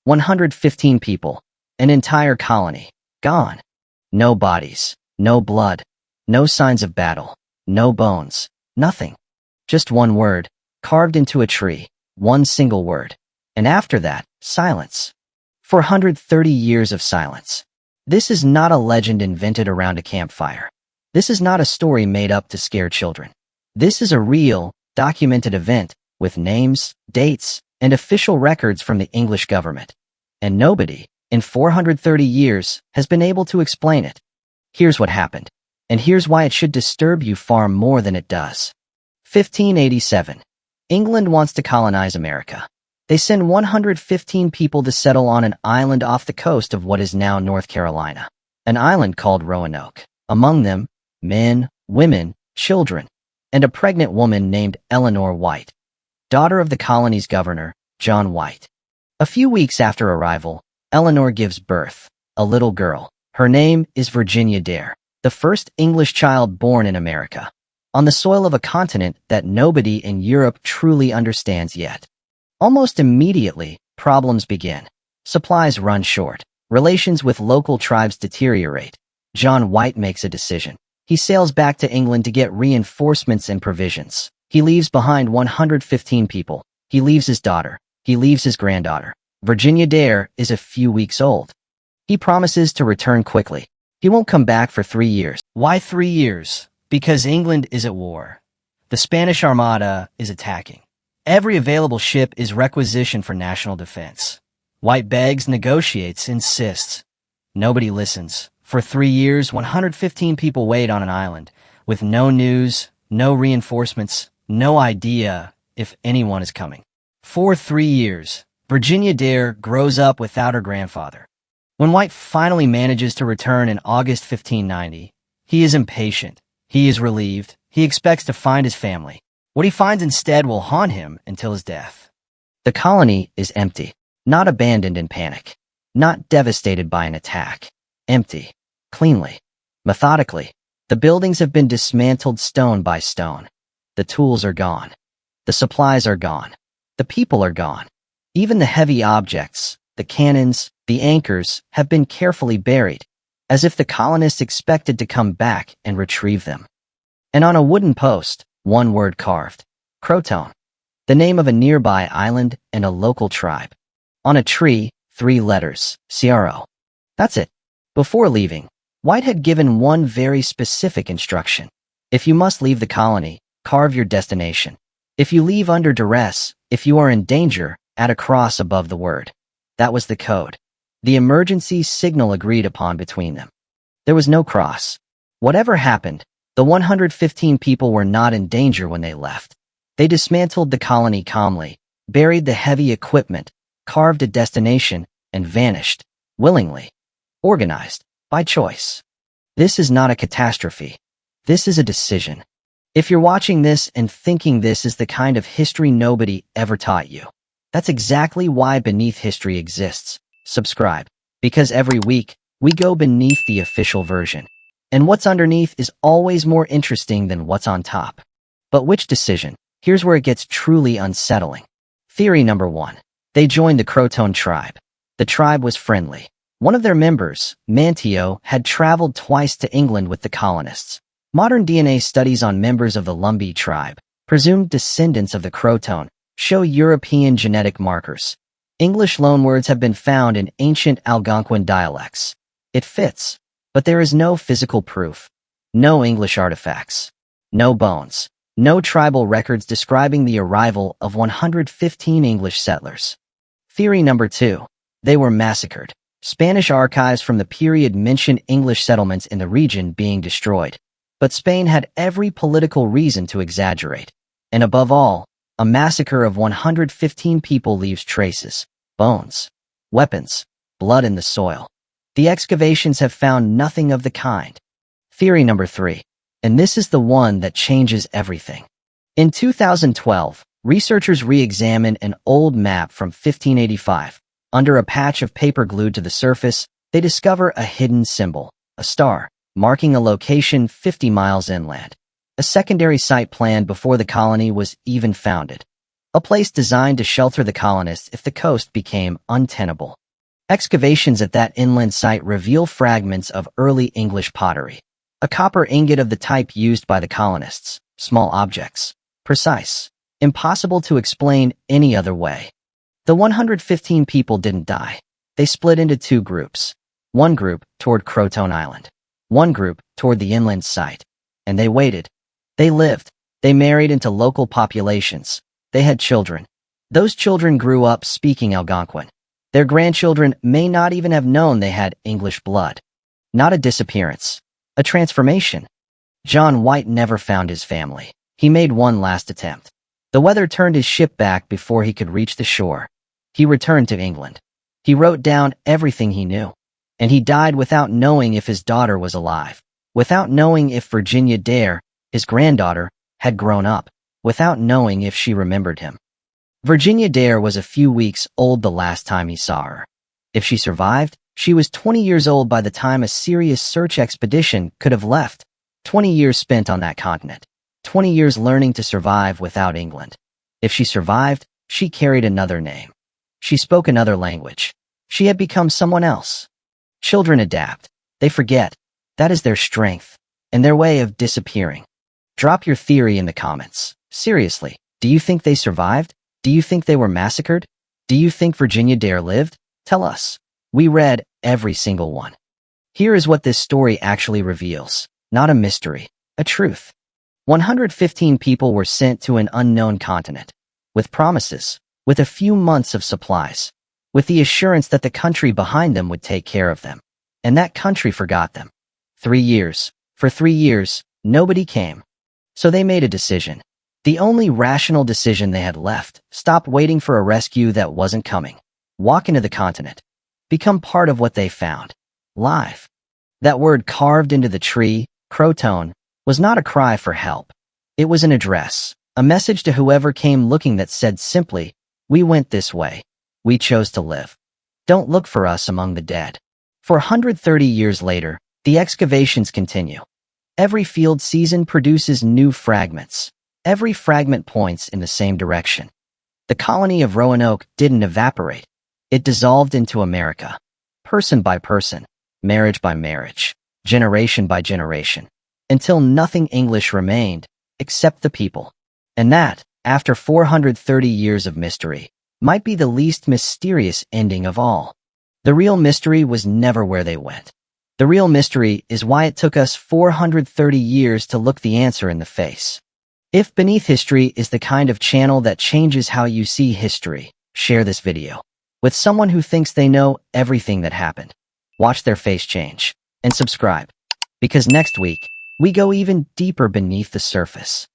115 people. An entire colony. Gone. No bodies. No blood. No signs of battle. No bones. Nothing. Just one word, carved into a tree. One single word. And after that, silence. 430 years of silence. This is not a legend invented around a campfire. This is not a story made up to scare children. This is a real, documented event with names, dates, and official records from the English government. And nobody, in 430 years, has been able to explain it. Here's what happened. And here's why it should disturb you far more than it does. 1587. England wants to colonize America. They send 115 people to settle on an island off the coast of what is now North Carolina. An island called Roanoke. Among them, men, women, children, and a pregnant woman named Eleanor White, daughter of the colony's governor, John White. A few weeks after arrival, Eleanor gives birth, a little girl. Her name is Virginia Dare, the first English child born in America, on the soil of a continent that nobody in Europe truly understands yet. Almost immediately, problems begin. Supplies run short. Relations with local tribes deteriorate. John White makes a decision. He sails back to England to get reinforcements and provisions. He leaves behind 115 people. He leaves his daughter. He leaves his granddaughter. Virginia Dare is a few weeks old. He promises to return quickly. He won't come back for 3 years. Why 3 years? Because England is at war. The Spanish Armada is attacking. Every available ship is requisitioned for national defense. White begs, negotiates, insists. Nobody listens. For 3 years, 115 people wait on an island, with no news, no reinforcements, no idea if anyone is coming. For 3 years, Virginia Dare grows up without her grandfather. When White finally manages to return in August 1590, he is impatient. He is relieved. He expects to find his family. What he finds instead will haunt him until his death. The colony is empty, not abandoned in panic, not devastated by an attack. Empty, cleanly, methodically. The buildings have been dismantled stone by stone. The tools are gone. The supplies are gone. The people are gone. Even the heavy objects, the cannons, the anchors, have been carefully buried, as if the colonists expected to come back and retrieve them. And on a wooden post, one word carved: Croton, the name of a nearby island and a local tribe. On a tree, 3 letters, CRO. That's it. Before leaving, White had given one very specific instruction. If you must leave the colony, carve your destination. If you leave under duress, if you are in danger, add a cross above the word. That was the code. The emergency signal agreed upon between them. There was no cross. Whatever happened, the 115 people were not in danger when they left. They dismantled the colony calmly, buried the heavy equipment, carved a destination, and vanished, willingly. Organized, by choice. This is not a catastrophe. This is a decision. If you're watching this and thinking this is the kind of history nobody ever taught you, that's exactly why Beneath History exists. Subscribe, because every week, we go beneath the official version. And what's underneath is always more interesting than what's on top. But which decision? Here's where it gets truly unsettling. Theory number 1. They joined the Croton tribe. The tribe was friendly. One of their members, Manteo, had traveled twice to England with the colonists. Modern DNA studies on members of the Lumbee tribe, presumed descendants of the Croton, show European genetic markers. English loanwords have been found in ancient Algonquin dialects. It fits, but there is no physical proof. No English artifacts. No bones. No tribal records describing the arrival of 115 English settlers. Theory number 2. They were massacred. Spanish archives from the period mention English settlements in the region being destroyed. But Spain had every political reason to exaggerate. And above all, a massacre of 115 people leaves traces, bones, weapons, blood in the soil. The excavations have found nothing of the kind. Theory number 3. And this is the one that changes everything. In 2012, researchers re-examined an old map from 1585. Under a patch of paper glued to the surface, they discover a hidden symbol, a star, marking a location 50 miles inland. A secondary site planned before the colony was even founded. a place designed to shelter the colonists if the coast became untenable. Excavations at that inland site reveal fragments of early English pottery, a copper ingot of the type used by the colonists, small objects, precise, impossible to explain any other way. The 115 people didn't die. They split into two groups. One group toward Croton Island. One group toward the inland site. And they waited. They lived. They married into local populations. They had children. Those children grew up speaking Algonquin. Their grandchildren may not even have known they had English blood. Not a disappearance. A transformation. John White never found his family. He made one last attempt. The weather turned his ship back before he could reach the shore. He returned to England. He wrote down everything he knew. And he died without knowing if his daughter was alive, without knowing if Virginia Dare, his granddaughter, had grown up, without knowing if she remembered him. Virginia Dare was a few weeks old the last time he saw her. If she survived, she was 20 years old by the time a serious search expedition could have left. 20 years spent on that continent. 20 years learning to survive without England. If she survived, she carried another name. She spoke another language. She had become someone else. Children adapt. They forget. That is their strength, and their way of disappearing. Drop your theory in the comments. Seriously, do you think they survived? Do you think they were massacred? Do you think Virginia Dare lived? Tell us. We read every single one. Here is what this story actually reveals. Not a mystery, a truth. 115 people were sent to an unknown continent, with promises, with a few months of supplies, with the assurance that the country behind them would take care of them. And that country forgot them. 3 years. For 3 years, nobody came. So they made a decision. The only rational decision they had left. Stop waiting for a rescue that wasn't coming. Walk into the continent. Become part of what they found. Live. That word carved into the tree, Croton, was not a cry for help. It was an address, a message to whoever came looking that said simply, "We went this way. We chose to live. Don't look for us among the dead." 430 years later, the excavations continue. Every field season produces new fragments. Every fragment points in the same direction. The colony of Roanoke didn't evaporate. It dissolved into America. Person by person, marriage by marriage, generation by generation, until nothing English remained, except the people. And that, after 430 years of mystery, might be the least mysterious ending of all. The real mystery was never where they went. The real mystery is why it took us 430 years to look the answer in the face. If Beneath History is the kind of channel that changes how you see history, share this video with someone who thinks they know everything that happened. Watch their face change and subscribe, because next week, we go even deeper beneath the surface.